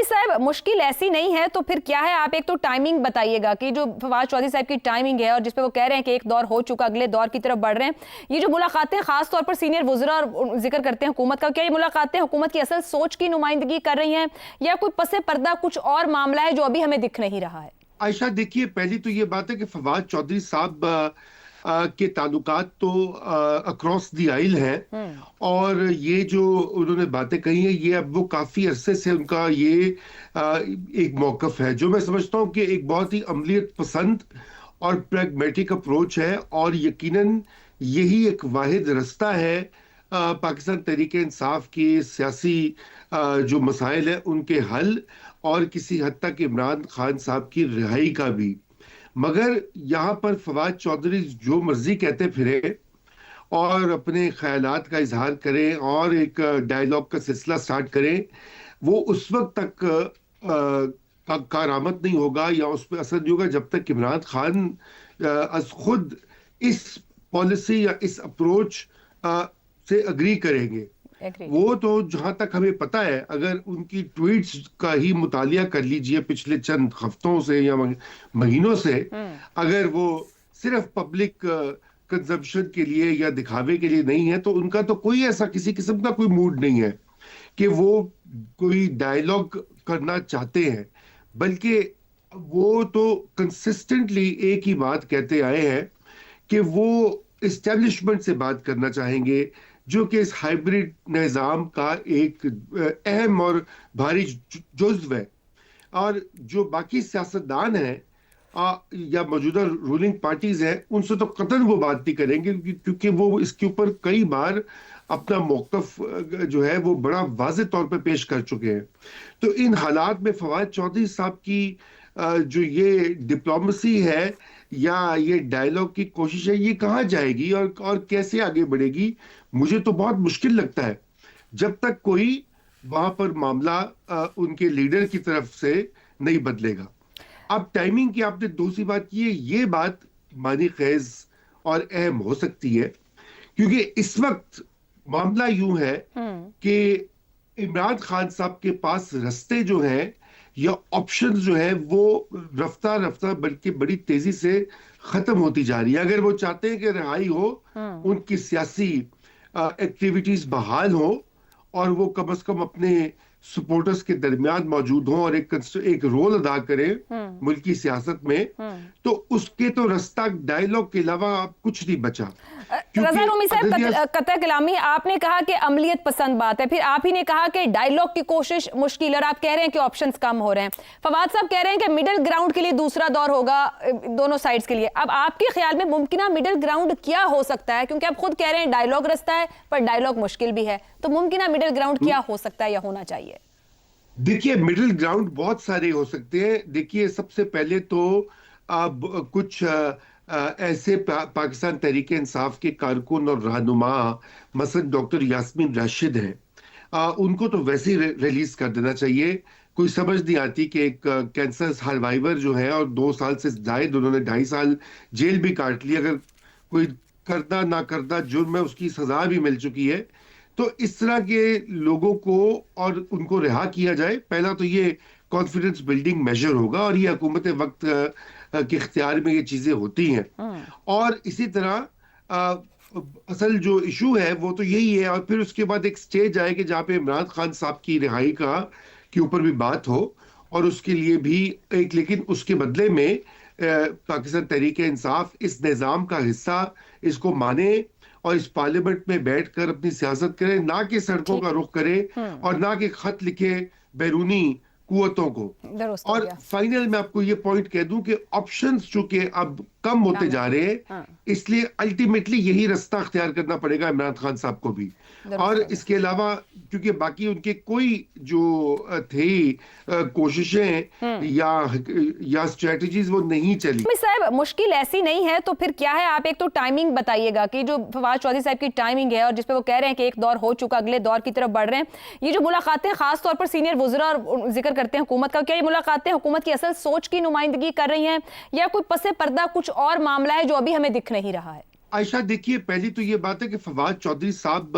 رومی صاحب مشکل ایسی نہیں ہے تو پھر کیا ہے؟ آپ ایک تو ٹائمنگ بتائیے گا کہ جو فواد چودھری صاحب کی ٹائمنگ ہے اور جس پہ وہ کہہ رہے ہیں کہ ایک دور ہو چکا اگلے دور کی طرف بڑھ رہے ہیں، یہ جو ملاقاتیں خاص طور پر سینئر وزراء اور ذکر کرتے ہیں حکومت کا، کیا یہ ملاقاتیں حکومت کی اصل سوچ کی نمائندگی کر رہی ہیں یا کوئی پس پردہ کچھ اور معاملہ ہے جو ابھی ہمیں دکھ نہیں رہا ہے؟ عائشہ دیکھیے، پہلی تو یہ بات ہے کہ فواد چودھری صاحب کے تعلقات تو اکراس دی آئل ہیں، اور یہ جو انہوں نے باتیں کہی ہیں یہ اب وہ کافی عرصے سے ان کا یہ ایک موقف ہے جو میں سمجھتا ہوں کہ ایک بہت ہی عملیت پسند اور پریگمیٹک اپروچ ہے، اور یقیناً یہی ایک واحد رستہ ہے پاکستان تحریک انصاف کی سیاسی جو مسائل ہیں ان کے حل اور کسی حد تک عمران خان صاحب کی رہائی کا بھی۔ مگر یہاں پر فواد چودھری جو مرضی کہتے پھرے اور اپنے خیالات کا اظہار کریں اور ایک ڈائیلاگ کا سلسلہ سٹارٹ کریں، وہ اس وقت تک کارآمد نہیں ہوگا یا اس پہ اثر نہیں ہوگا جب تک عمران خان از خود اس پالیسی یا اس اپروچ سے اگری کریں گے۔ وہ تو جہاں تک ہمیں پتہ ہے، اگر ان کی ٹویٹس کا ہی مطالعہ کر لیجئے پچھلے چند ہفتوں سے یا مہینوں سے، اگر وہ صرف پبلک کنزمپشن کے لیے یا دکھاوے کے لیے نہیں ہے تو ان کا تو کوئی ایسا کسی قسم کا کوئی موڈ نہیں ہے کہ وہ کوئی ڈائیلاگ کرنا چاہتے ہیں، بلکہ وہ تو کنسسٹنٹلی ایک ہی بات کہتے آئے ہیں کہ وہ اسٹیبلشمنٹ سے بات کرنا چاہیں گے، جو کہ اس ہائیبریڈ نظام کا ایک اہم اور بھاری جزو ہے۔ اور جو باقی سیاستدان ہیں یا موجودہ رولنگ پارٹیز ہیں، ان سے تو قطعاً وہ بات نہیں کریں گے، کیونکہ وہ اس کے اوپر کئی بار اپنا موقف جو ہے وہ بڑا واضح طور پہ پیش کر چکے ہیں۔ تو ان حالات میں فواد چودھری صاحب کی جو یہ ڈپلومیسی ہے یا یہ ڈائیلاگ کی کوشش ہے، یہ کہاں جائے گی اور کیسے آگے بڑھے گی؟ مجھے تو بہت مشکل لگتا ہے جب تک کوئی وہاں پر معاملہ ان کے لیڈر کی طرف سے نہیں بدلے گا۔ اب ٹائمنگ کی آپ نے دوسری بات کی ہے، یہ بات معنی خیز اور اہم ہو سکتی ہے، کیونکہ اس وقت معاملہ یوں ہے کہ عمران خان صاحب کے پاس رستے جو ہیں یا آپشنز جو ہیں وہ رفتہ رفتہ بلکہ بڑی تیزی سے ختم ہوتی جا رہی ہے۔ اگر وہ چاہتے ہیں کہ رہائی ہو، ان کی سیاسی ایکٹیویٹیز بحال ہو اور وہ کم از کم اپنے سپورٹرز کے درمیان موجود ہوں اور ایک رول ادا کریں ملکی سیاست میں، تو اس کے تو رستہ ڈائیلاگ کے علاوہ کچھ نہیں بچا۔ رضا رومی صاحب، قطع کلامی، آپ نے کہا کہ عملیت پسند بات ہے، پھر آپ ہی نے کہا کہ ڈائیلاگ کی کوشش مشکل، اور آپ کہہ رہے ہیں کہ آپشنز کم ہو رہے ہیں۔ فواد صاحب کہہ رہے ہیں کہ مڈل گراؤنڈ کے لیے دوسرا دور ہوگا دونوں سائیڈز کے لیے۔ اب آپ کے خیال میں ممکنہ مڈل گراؤنڈ کیا ہو سکتا ہے؟ کیونکہ آپ خود کہہ رہے ہیں ڈائیلاگ رستہ ہے پر ڈائیلاگ مشکل بھی ہے، تو ممکنہ مڈل گراؤنڈ کیا ہو سکتا ہے یا ہونا چاہیے؟ دیکھیے، مڈل گراؤنڈ بہت سارے ہو سکتے ہیں۔ دیکھیے، سب سے پہلے تو کچھ ایسے پاکستان تحریک انصاف کے کارکن اور رہنما مثلا ڈاکٹر یاسمین راشد ہیں، ان کو تو ویسے ہی ریلیز کر دینا چاہیے۔ کوئی سمجھ نہیں آتی کہ ایک کینسر سروائیور جو ہے اور 2 سال سے زائد انہوں نے 2.5 سال جیل بھی کاٹ لی، اگر کوئی کردہ نہ کردہ جرم ہے اس کی سزا بھی مل چکی ہے، تو اس طرح کے لوگوں کو اور ان کو رہا کیا جائے۔ پہلا تو یہ کانفیڈنس بلڈنگ میجر ہوگا، اور یہ حکومت وقت کے اختیار میں یہ چیزیں ہوتی ہیں۔ اور اسی طرح اصل جو ایشو ہے وہ تو یہی ہے، اور پھر اس کے بعد ایک سٹیج آئے کہ جہاں پہ عمران خان صاحب کی رہائی کے اوپر بھی بات ہو، اور اس کے لیے بھی لیکن اس کے بدلے میں پاکستان تحریک انصاف اس نظام کا حصہ اس کو مانے اور اس پارلیمنٹ میں بیٹھ کر اپنی سیاست کرے، نہ کہ سڑکوں کا رخ کرے اور نہ کہ خط لکھے بیرونی قوتوں کو۔ اور فائنل میں آپ کو یہ پوائنٹ کہہ دوں کہ آپشنز چونکہ اب کم ہوتے جا رہے ہیں، اس لیے الٹیمیٹلی یہی رستہ اختیار کرنا پڑے گا عمران خان صاحب کو بھی۔ اور اس کے علاوہ کیونکہ باقی ان کے کوئی جو تھی کوششیں یا اسٹریٹجیز وہ نہیں چلی۔ صاحب مشکل ایسی نہیں ہے تو پھر کیا ہے؟ آپ ایک تو ٹائمنگ بتائیے گا کہ جو فواد چودھری صاحب کی ٹائمنگ ہے اور جس پہ وہ کہہ رہے ہیں کہ ایک دور ہو چکا اگلے دور کی طرف بڑھ رہے ہیں، یہ جو ملاقاتیں خاص طور پر سینئر وزراء اور ذکر کرتے ہیں حکومت کا، کیا یہ ملاقاتیں حکومت کی اصل سوچ کی نمائندگی کر رہی ہیں یا کوئی پس پردہ کچھ اور معاملہ ہے جو ابھی ہمیں دکھ نہیں رہا ہے؟ عائشہ دیکھیے، پہلی تو یہ بات ہے کہ فواد چودھری صاحب